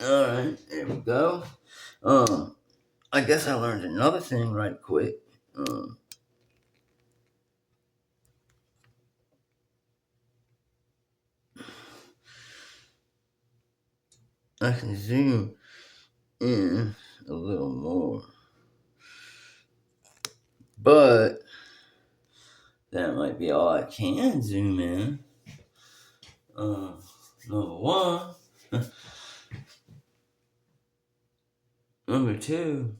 Alright, there we go. I guess I learned another thing right quick. Um, I can zoom in a little more, but that might be all I can zoom in. Uh, Number one. Number two,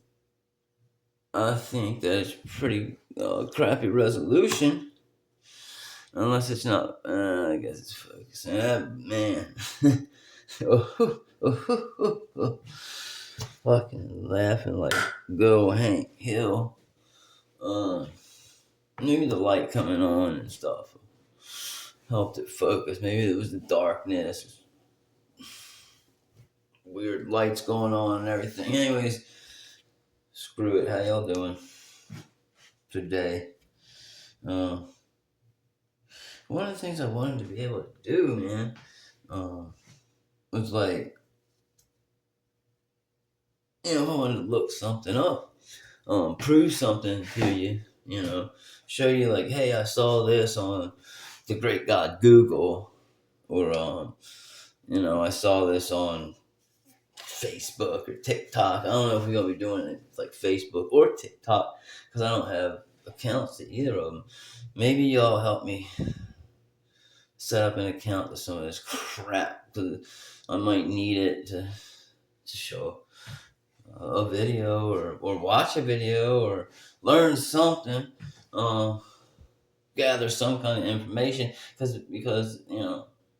I think that's pretty crappy resolution. Unless it's not, I guess it's focusing. Man. Fucking laughing like good old Hank Hill. Uh, Maybe the light coming on and stuff helped it focus. Maybe it was the darkness, weird lights going on and everything. Anyways, screw it. How y'all doing today? Uh, One of the things I wanted to be able to do, man, uh, was like, if I wanted to look something up, prove something to you, show you like, hey, I saw this on the great God Google, or I saw this on Facebook or TikTok. I don't know if we're gonna be doing it like Facebook or TikTok because I don't have accounts to either of them. Maybe y'all help me set up an account to some of this crap because I might need it to show a video or watch a video or learn something, uh, gather some kind of information because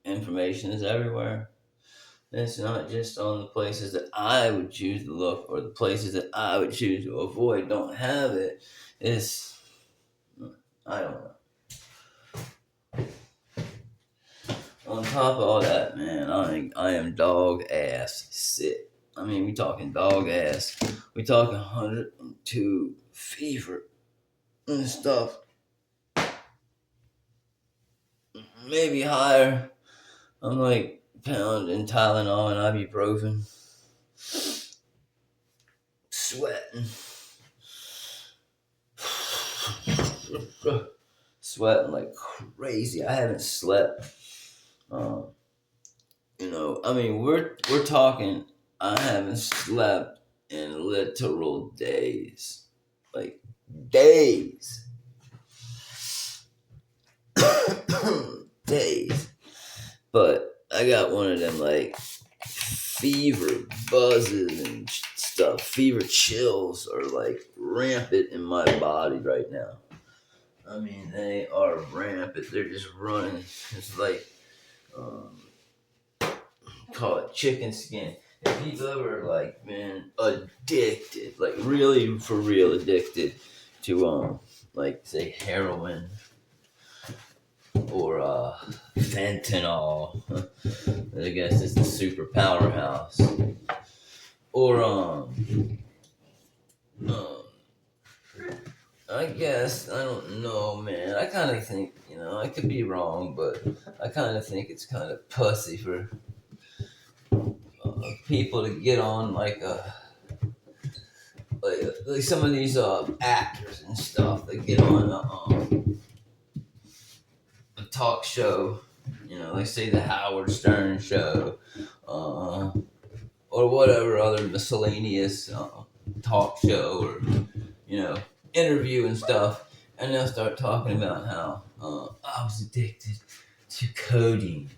information is everywhere. It's not just on the places that I would choose to look or the places that I would choose to avoid don't have it. It's, I don't know. On top of all that, man, I am dog ass sick. I mean, we talking dog ass. We talking 102 fever and stuff. Maybe higher. I'm like pounding Tylenol and ibuprofen. Sweating. Sweating like crazy. I haven't slept. Um, I mean, we're talking. I haven't slept in literal days, like days, days. But I got one of them like fever buzzes and stuff. Fever chills are like rampant in my body right now. I mean, they are rampant. They're just running. It's like, um, call it chicken skin. If you've ever like been addicted, like really for real addicted to like say heroin or fentanyl, I guess it's the super powerhouse, or um I guess I don't know, man. I kind of think I could be wrong, but I kind of think it's kind of pussy for people to get on like some of these actors and stuff that get on a talk show, like say the Howard Stern show, uh, or whatever other miscellaneous talk show or you know interview and stuff, and they'll start talking about how I was addicted to codeine.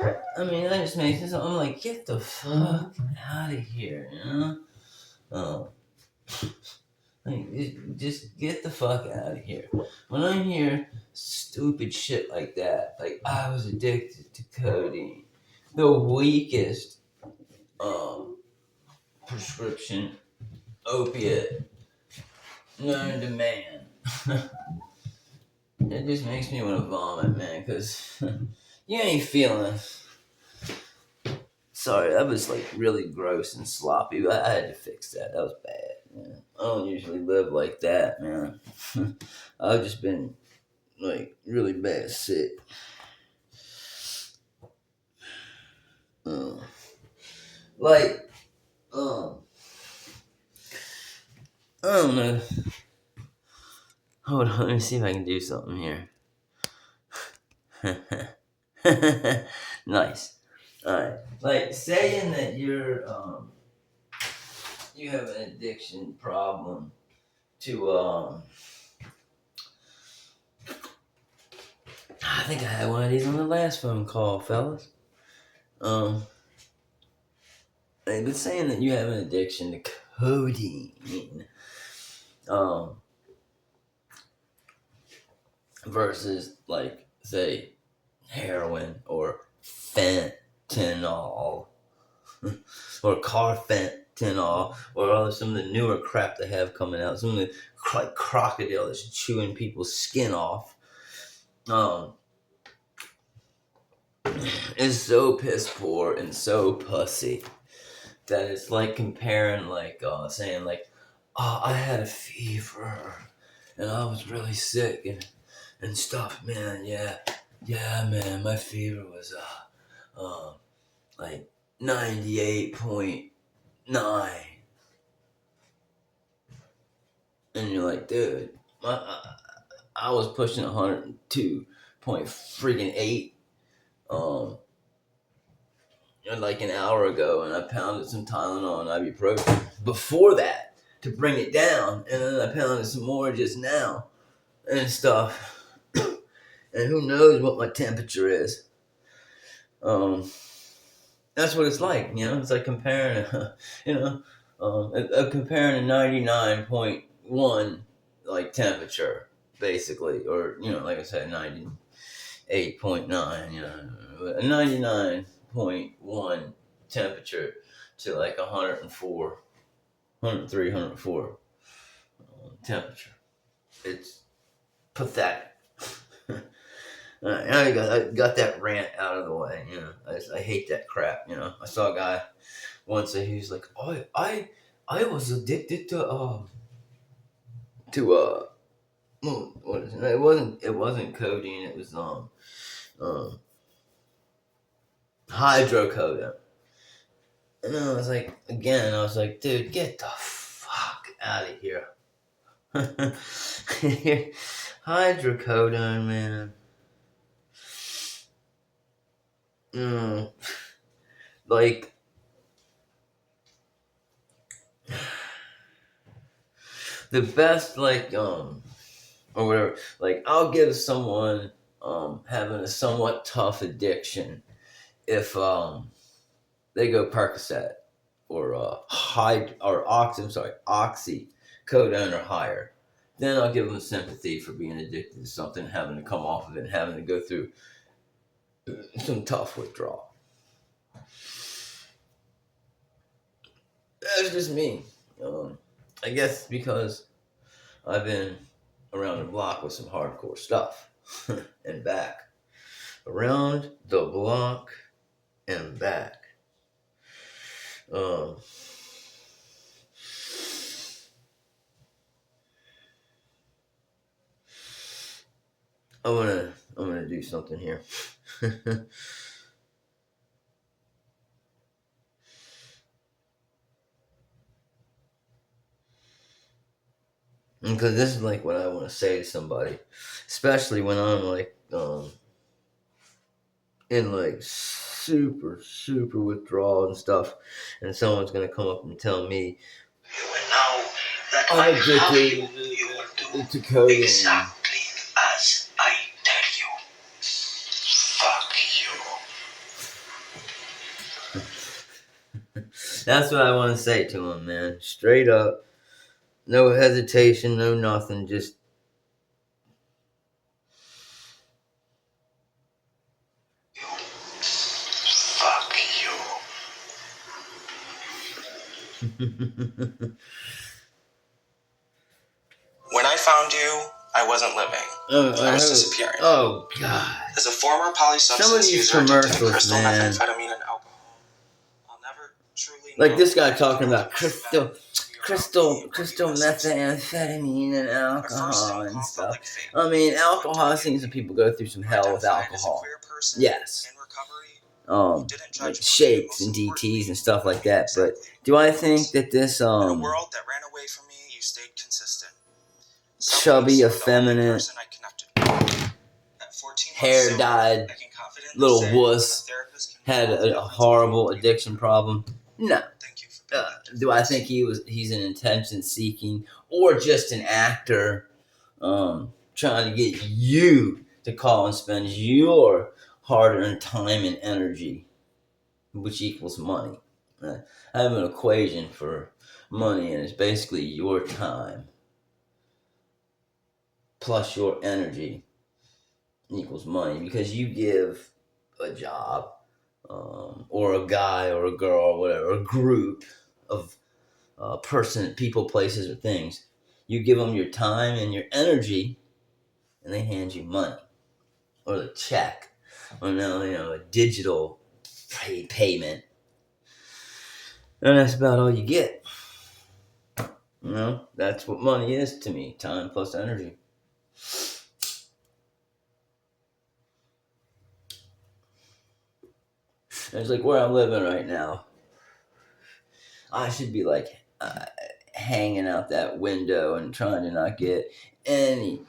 I mean, that just makes it so I'm like, get the fuck out of here, Uh, like, just get the fuck out of here. When I hear stupid shit like that, like I was addicted to codeine, the weakest um, prescription opiate known to man, it just makes me want to vomit, man, because you ain't feeling. Sorry, that was like really gross and sloppy. I had to fix that. That was bad, man. I don't usually live like that, man. I've just been like really bad sick. Uh, Like, I don't know. Hold on, let me see if I can do something here. Nice. Alright. Like saying that you have an addiction problem to I think I had one of these on the last phone call, fellas. They've been saying that you have an addiction to codeine. Versus like say heroin or fentanyl or carfentanil or some of the newer crap they have coming out. Some of the like crocodile that's chewing people's skin off. Is so piss poor and so pussy that it's like comparing like saying like, oh, I had a fever and I was really sick and stuff, man. Yeah, man. My fever was like 98.9, and you're like, dude, I was pushing 102 point freaking 8, like an hour ago, and I pounded some Tylenol and ibuprofen before that to bring it down, and then I pounded some more just now and stuff. And who knows what my temperature is. That's what it's like, It's like comparing, comparing a 99.1 like temperature, basically, or like I said, 98.9, a 99.1 temperature to like 104, 103, 104 temperature. It's pathetic. I got that rant out of the way. I hate that crap. I saw a guy once and he was like, "Oh, I was addicted to what is it? It wasn't codeine. It was hydrocodone." And I was like, dude, get the fuck out of here. Hydrocodone, man. Like, the best, like, or whatever, like, I'll give someone, having a somewhat tough addiction if, they go Percocet or, oxycodone or higher. Then I'll give them sympathy for being addicted to something, having to come off of it, and having to go through some tough withdrawal. That's just me. I guess because I've been around the block with some hardcore stuff and back. Around the block and back. I'm gonna do something here. Because this is like what I want to say to somebody, especially when I'm like in like super withdrawal and stuff, and someone's gonna come up and tell me, "You will know that I'm addicted to codeine." Exactly as I tell you. Fuck you. That's what I want to say to him, man. Straight up. No hesitation, no nothing, just fuck you. When I found you, I wasn't living. I was disappearing. Oh, God. As a former polysubstance user addicted to crystal methamphetamine and alcohol, I'll never truly know. Like this guy talking about crystal methamphetamine and alcohol and stuff. I mean, alcohol, I've seen some people go through some hell with alcohol. Yes. didn't like judge most, and shakes most and importantly, DTs and stuff like that. But exactly. do I think that this In a world that ran away from me, you stayed consistent. chubby, Selfless, you were the only effeminate, person I connected with. At 14 months hair sober, dyed I can confidently little say a wuss therapist can had make all the a difference horrible between you addiction problem? No. Thank you for being that difference. Do I think he's an attention seeking or just an actor trying to get you to call and spend your hard-earned time and energy, which equals money? I have an equation for money, and it's basically your time plus your energy equals money, because you give a job or a guy or a girl or whatever, a group of person, people, places, or things. You give them your time and your energy, and they hand you money or a check or now a digital payment, and that's about all you get. That's what money is to me: time plus energy. And it's like where I'm living right now. I should be like hanging out that window and trying to not get any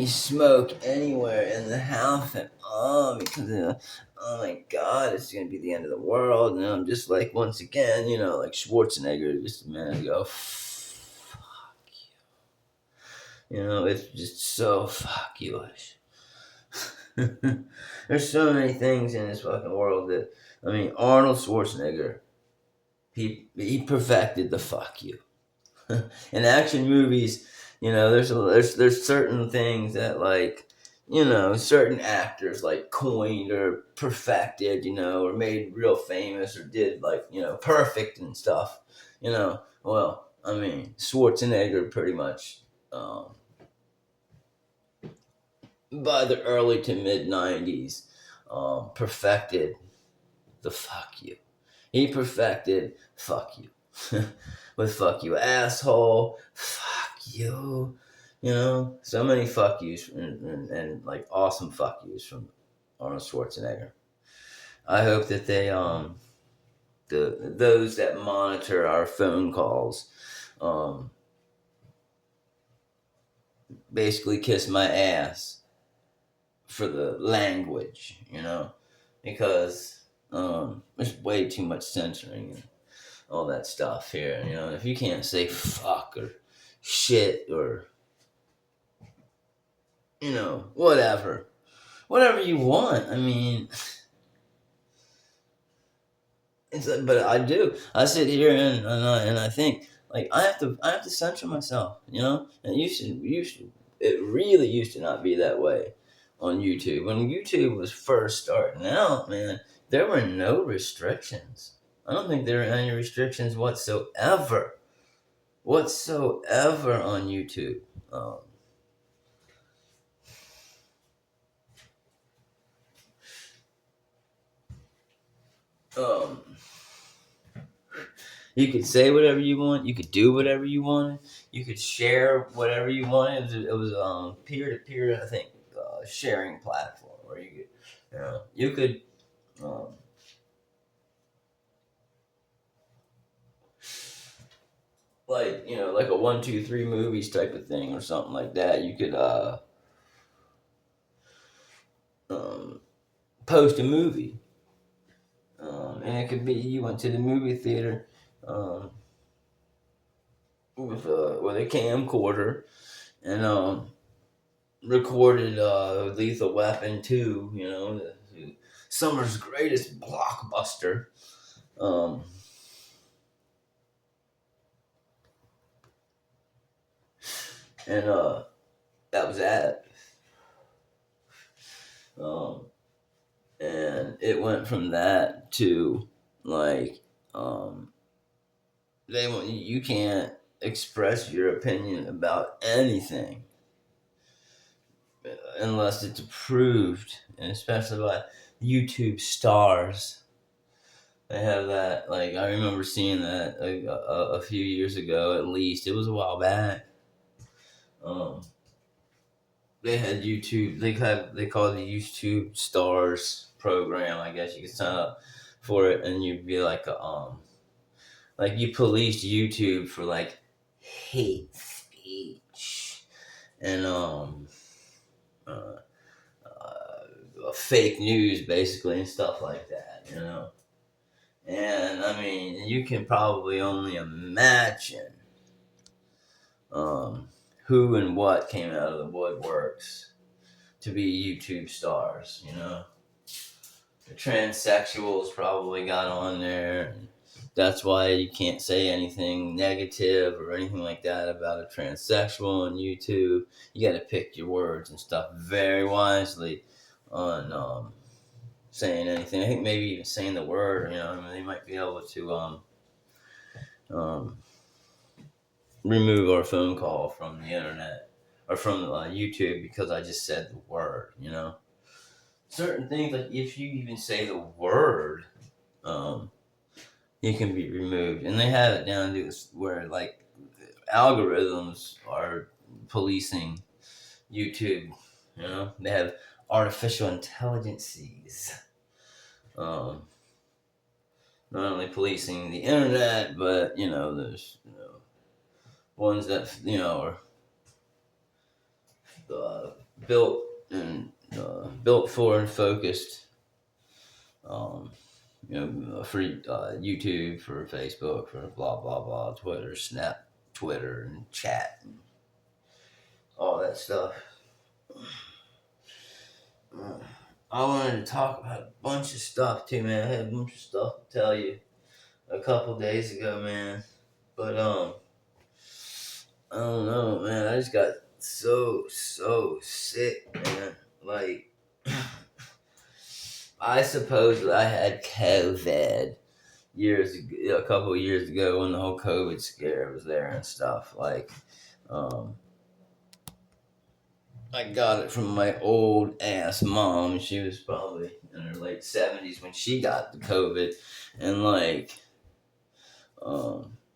smoke anywhere in the house at all, because oh my god, it's gonna be the end of the world. And I'm just like, once again, like Schwarzenegger just a minute ago. Fuck you. It's just so fuck you-ish. There's so many things in this fucking world that Arnold Schwarzenegger, he perfected the fuck you. In action movies, there's certain things that, like, certain actors like coined or perfected, or made real famous or did, like, perfect and stuff. Well, Schwarzenegger pretty much by the early to mid 90s perfected the fuck you. He perfected fuck you. With fuck you asshole, fuck you. So many fuck yous and like awesome fuck yous from Arnold Schwarzenegger. I hope that they those that monitor our phone calls basically kiss my ass for the language, because there's way too much censoring and all that stuff here. If you can't say fuck or shit or whatever you want. It's like, but I do. I sit here and I think, like, I have to censor myself. And it really used to not be that way on YouTube. When YouTube was first starting out, man, there were no restrictions. I don't think there were any restrictions whatsoever on YouTube. You could say whatever you want. You could do whatever you wanted. You could share whatever you wanted. It was peer-to-peer, I think, sharing platform where you could like a 1, 2, 3 movies type of thing or something like that. You could post a movie, and it could be you went to the movie theater with a camcorder and recorded Lethal Weapon 2, the summer's greatest blockbuster. And that was that. And it went from that to, like, you can't express your opinion about anything unless it's approved, and especially by YouTube stars. They have that. Like, I remember seeing that a few years ago, at least. It was a while back. They had YouTube. They called the YouTube stars. program, I guess you could sign up for it, and you'd be like like you policed YouTube for like hate speech and uh, fake news basically and stuff like that, you know. And I mean, you can probably only imagine who and what came out of the woodworks to be YouTube stars, you know. The transsexuals probably got on there. That's why you can't say anything negative or anything like that about a transsexual on YouTube. You got to pick your words and stuff very wisely on saying anything. I think maybe even saying the word, you know, I mean, they might be able to remove our phone call from the internet or from YouTube because I just said the word, you know. Certain things, like if you even say the word, you can be removed. And they have it down to where, like, algorithms are policing YouTube, you know. They have artificial intelligences. Not only policing the internet, but, you know, there's, you know, ones that, you know, are built for and focused, you know, for YouTube, for Facebook, for blah blah blah, Twitter and chat, and all that stuff. I wanted to talk about a bunch of stuff too, man. I had a bunch of stuff to tell you a couple days ago, man. But I don't know, man. I just got so sick, man. Like, I suppose that I had COVID a couple of years ago when the whole COVID scare was there and stuff. Like, I got it from my old ass mom. She was probably in her late 70s when she got the COVID, and like,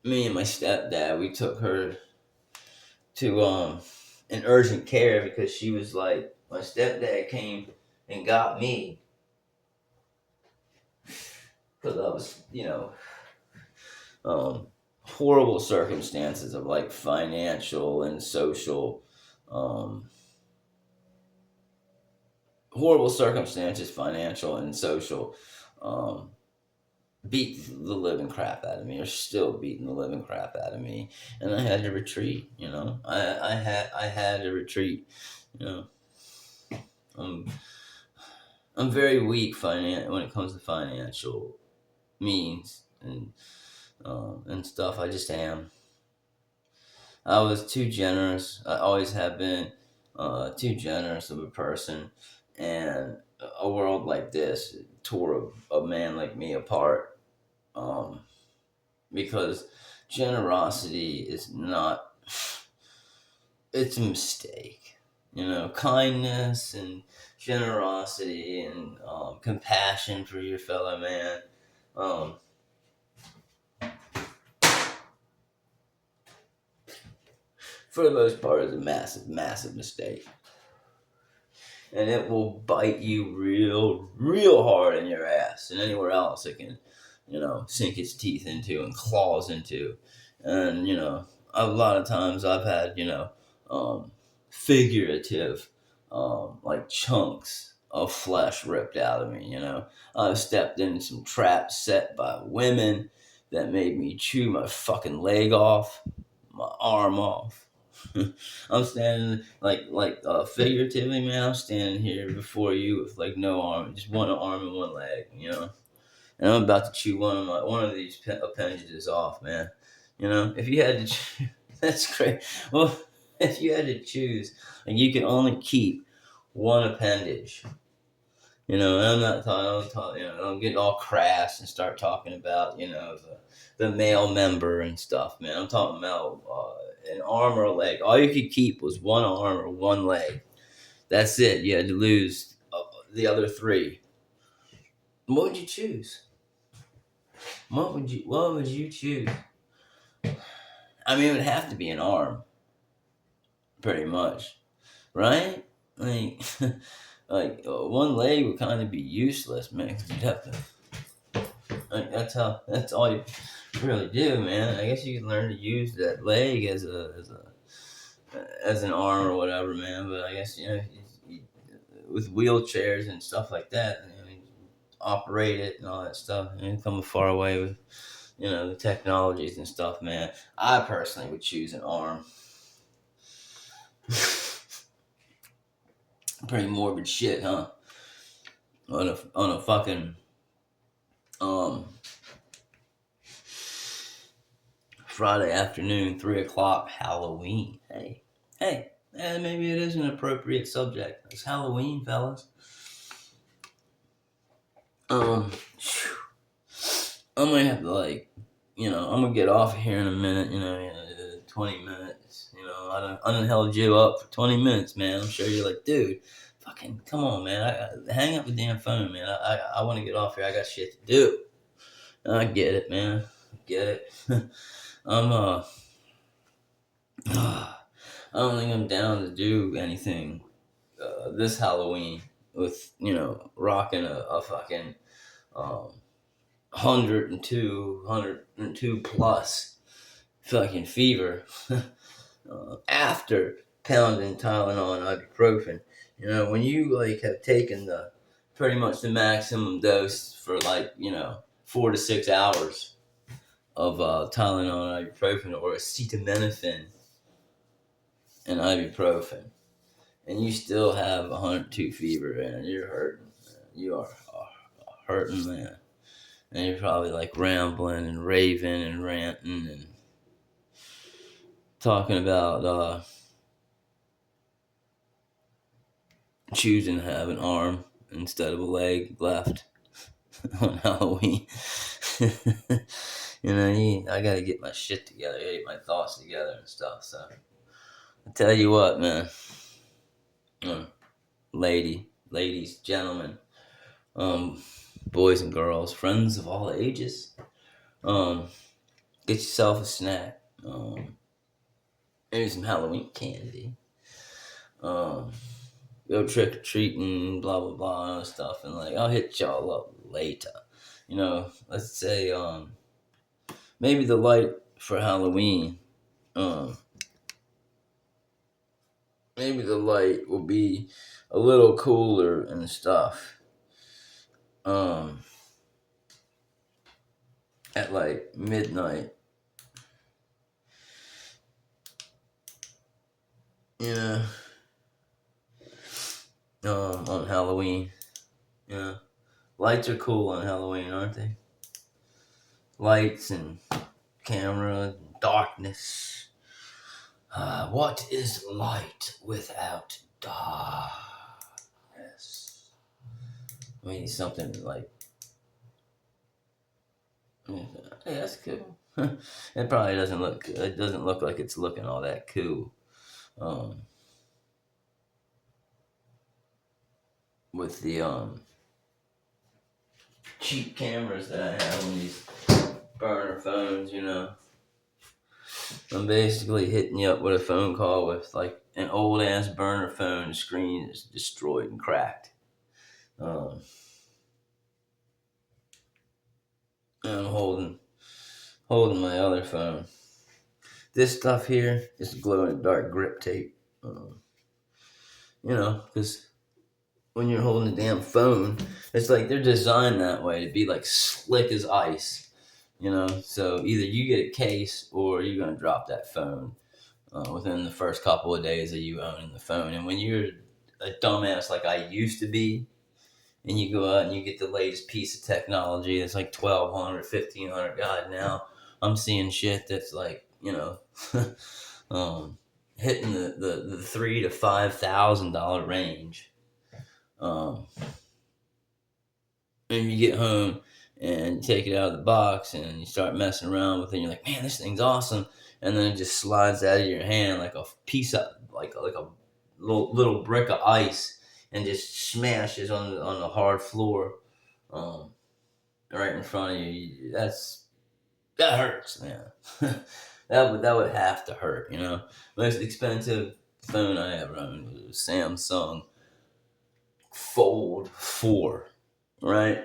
me and my stepdad, we took her to an urgent care because she was like, my stepdad came and got me because I was, you know, horrible circumstances of like financial and social, horrible circumstances, financial and social, beat the living crap out of me, or still beating the living crap out of me, and I had to retreat. You know, I had to retreat. You know, I'm very weak when it comes to financial means and stuff. I just am. I was too generous. I always have been too generous of a person, and a world like this tore a man like me apart. Because generosity is not, it's a mistake. You know, kindness and generosity and compassion for your fellow man. For the most part, is a massive mistake. And it will bite you real hard in your ass and anywhere else it can, you know, sink its teeth into and claws into. And, you know, a lot of times I've had, you know, figurative, like chunks of flesh ripped out of me, you know. I've stepped into some traps set by women that made me chew my fucking leg off, my arm off. I'm standing figuratively, man. I'm standing here before you with like no arm, just one arm and one leg, you know. And I'm about to chew one of these appendages off, man. You know, if you had to, that's great. Well, if you had to choose, and you can only keep one appendage, you know, and I'm talking, you know, don't get all crass and start talking about, you know, the male member and stuff, man. I'm talking about an arm or a leg. All you could keep was one arm or one leg. That's it. You had to lose the other three. What would you choose? What would you choose? I mean, it would have to be an arm, pretty much, right? Like, like one leg would kind of be useless, man. 'Cause you'd have to. Like, that's all you really do, man. I guess you can learn to use that leg as an arm or whatever, man. But I guess with wheelchairs and stuff like that, you operate it and all that stuff, and come far away with the technologies and stuff, man. I personally would choose an arm. Pretty morbid shit, huh? On a fucking Friday afternoon, 3:00, Halloween. Hey, maybe it is an appropriate subject. It's Halloween, fellas. I'm gonna have to I'm gonna get off of here in a minute. 20 minutes. I done held you up for 20 minutes, man. I'm sure you're like, dude, fucking come on, man. Hang up the damn phone, man. I want to get off here. I got shit to do. I get it, man. I get it. I don't think I'm down to do anything this Halloween with rocking a fucking 102 plus fucking fever after pounding Tylenol and ibuprofen. When you have taken pretty much the maximum dose for 4 to 6 hours of Tylenol and ibuprofen, or acetaminophen and ibuprofen, and you still have 102 fever, and you're hurting. You are hurting, man. And you're probably rambling and raving and ranting and talking about choosing to have an arm instead of a leg left on Halloween. I gotta get my shit together, get my thoughts together and stuff. So I tell you what, man, ladies, gentlemen, boys and girls, friends of all ages, get yourself a snack. Maybe some Halloween candy. Go trick or treating, blah blah blah, and stuff, and I'll hit y'all up later. Let's say maybe the light for Halloween. Maybe the light will be a little cooler and stuff. At midnight. On Halloween. Lights are cool on Halloween, aren't they? Lights and camera, and darkness. What is light without darkness? I mean, something hey, that's cool. It probably doesn't look. It doesn't look like it's looking all that cool. With the cheap cameras that I have on these burner phones, I'm basically hitting you up with a phone call with an old ass burner phone. The screen is destroyed and cracked. And I'm holding my other phone. This stuff here is glow in the dark grip tape. Because when you're holding a damn phone, it's they're designed that way to be slick as ice. So either you get a case or you're gonna drop that phone within the first couple of days of you owning the phone. And when you're a dumbass like I used to be, and you go out and you get the latest piece of technology that's $1,200, $1,500. God, now I'm seeing shit that's hitting the $3,000 to $5,000 range. And you get home and you take it out of the box and you start messing around with it. And you're like, man, this thing's awesome. And then it just slides out of your hand like a piece of like a little brick of ice, and just smashes on the hard floor, right in front of you. That hurts, man. that would have to hurt, Most expensive phone I ever owned was a Samsung Fold 4, right?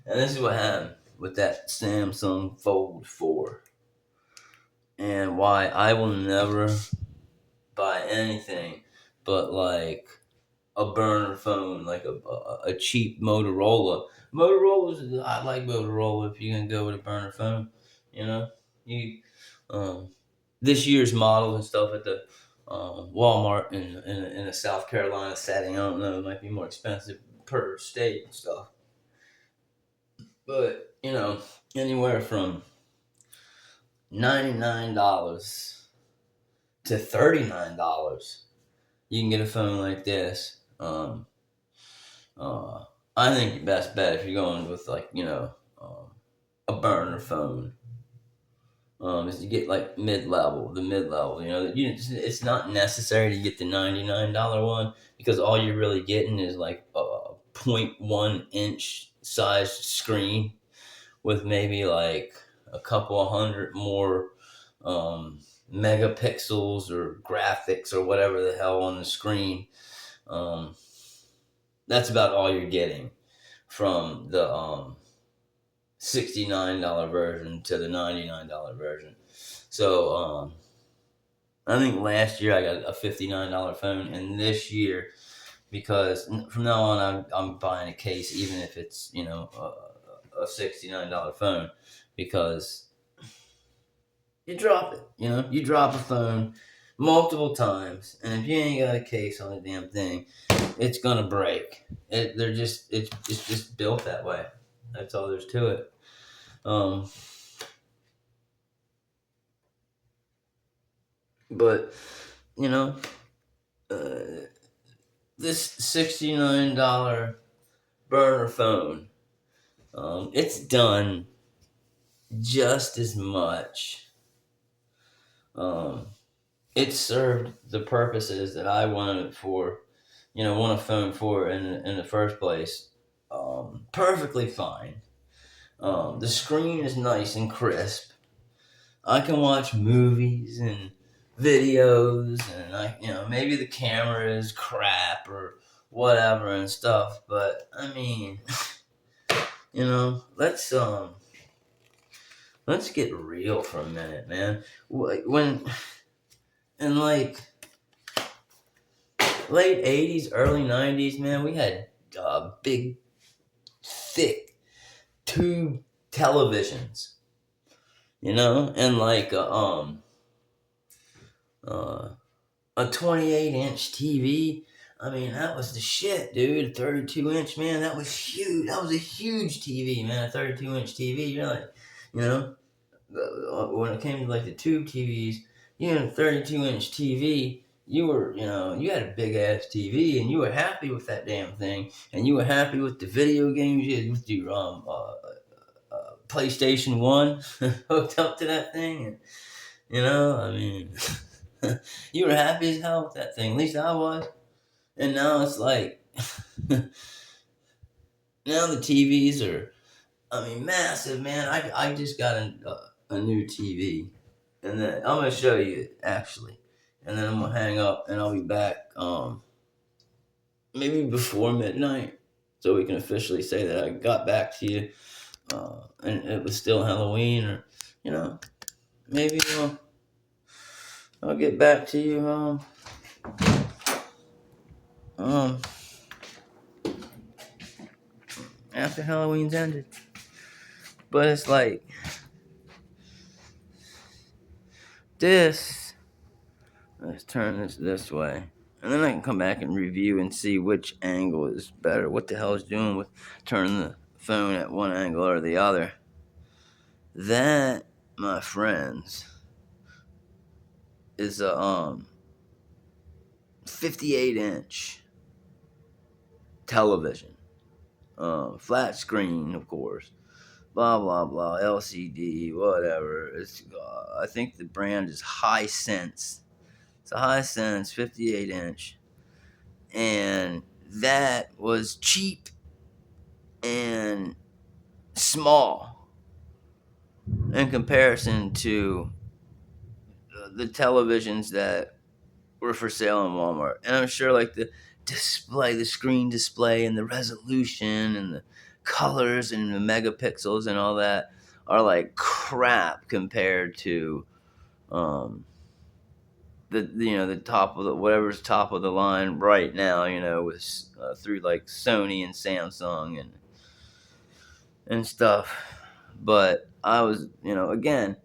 And this is what happened with that Samsung Fold 4. And why I will never buy anything but like a burner phone, like a cheap Motorola. I like Motorola if you're gonna go with a burner phone. You know, you um, this year's model and stuff at the Walmart in a South Carolina setting. I don't know, it might be more expensive per state and stuff, but anywhere from $99 to $39, you can get a phone like this. Uh, I think your best bet if you're going with a burner phone, is to get like the mid level. It's not necessary to get the $99 one because all you're really getting is like a 0.1 inch sized screen with maybe like a couple of hundred more megapixels or graphics or whatever the hell on the screen. That's about all you're getting from the $69 version to the $99 version. So I think last year I got a $59 phone, and this year, because from now on I'm buying a case even if it's a $69 phone, because you drop it. You drop a phone multiple times, and if you ain't got a case on the damn thing, it's gonna break. It's just built that way. That's all there's to it. But this $69 burner phone, it's done just as much. It served the purposes that I wanted it for, want a phone for in the first place. Perfectly fine. The screen is nice and crisp. I can watch movies and videos, and maybe the camera is crap or whatever and stuff. But I mean, let's get real for a minute, man. When in like late '80s, early '90s, man, we had big, thick tube televisions. And like a 28-inch TV. I mean, that was the shit, dude. A 32-inch, man, that was huge. That was a huge TV, man. A 32-inch TV. You're like, when it came to like the tube TVs, you had a 32-inch TV. You had a big ass TV, and you were happy with that damn thing, and you were happy with the video games you had with your PlayStation 1 hooked up to that thing. And, I mean, you were happy as hell with that thing. At least I was. And now it's like, now the TVs are, massive, man. I just got a new TV. And then I'm going to show you it, actually. And then I'm going to hang up, and I'll be back maybe before midnight, so we can officially say that I got back to you. And it was still Halloween, or maybe I'll get back to you after Halloween's ended. But it's like this. Let's turn this way, and then I can come back and review and see which angle is better. What the hell is doing with turning the phone at one angle or the other? That, my friends, is a 58-inch television, flat screen, of course, blah blah blah, LCD, whatever. It's I think the brand is Hisense. It's a Hisense 58-inch, and that was cheap and small in comparison to the televisions that were for sale in Walmart. And I'm sure like the display, the screen display, and the resolution, and the colors, and the megapixels, and all that are like crap compared to the top of the whatever's top of the line right now, with through like Sony and Samsung and stuff. But I was, again,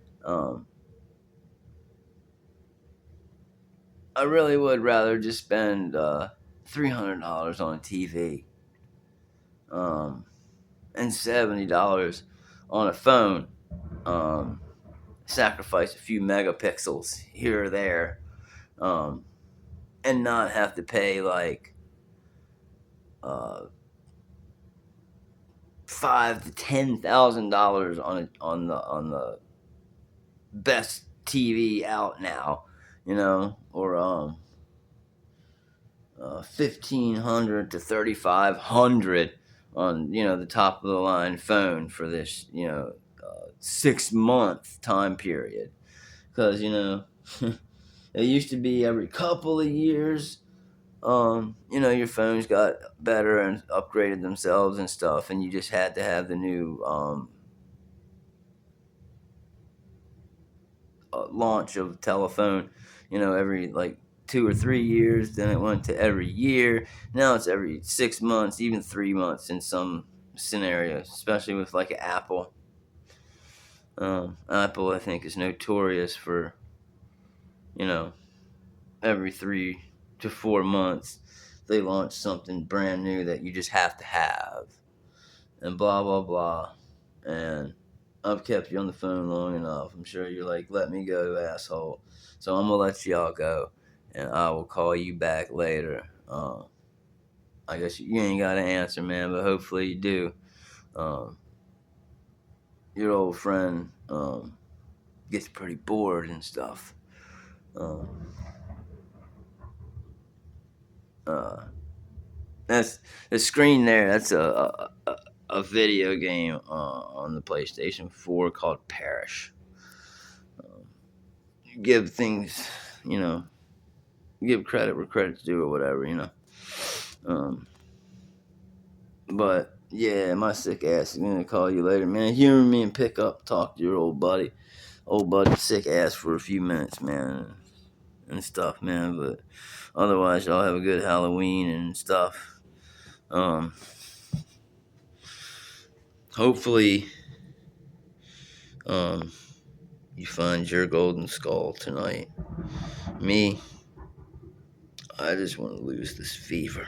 I really would rather just spend $300 on a TV, and $70 on a phone. Sacrifice a few megapixels here or there, and not have to pay like $5,000 to $10,000 on the best TV out now, or $1,500 to $3,500 on the top of the line phone for this 6-month time period, because it used to be every couple of years. Your phones got better and upgraded themselves and stuff, and you just had to have the new launch of telephone, every like 2 or 3 years. Then it went to every year. Now it's every 6 months, even 3 months in some scenarios, especially with like Apple. Apple, I think, is notorious for, every 3 to 4 months they launch something brand new that you just have to have, and blah blah blah. And I've kept you on the phone long enough. I'm sure you're like, let me go, asshole. So I'm gonna let y'all go, and I will call you back later. I guess you ain't got an answer, man, but hopefully you do. Your old friend gets pretty bored and stuff. That's the screen there. That's a video game on the PlayStation 4 called Parish. You give things, give credit where credit's due, or whatever. But yeah, my sick ass is gonna call you later, man. Humor me and pick up, talk to your old buddy sick ass for a few minutes, man, and stuff, man. But otherwise, y'all have a good Halloween and stuff. Hopefully, you find your golden skull tonight. Me, I just want to lose this fever.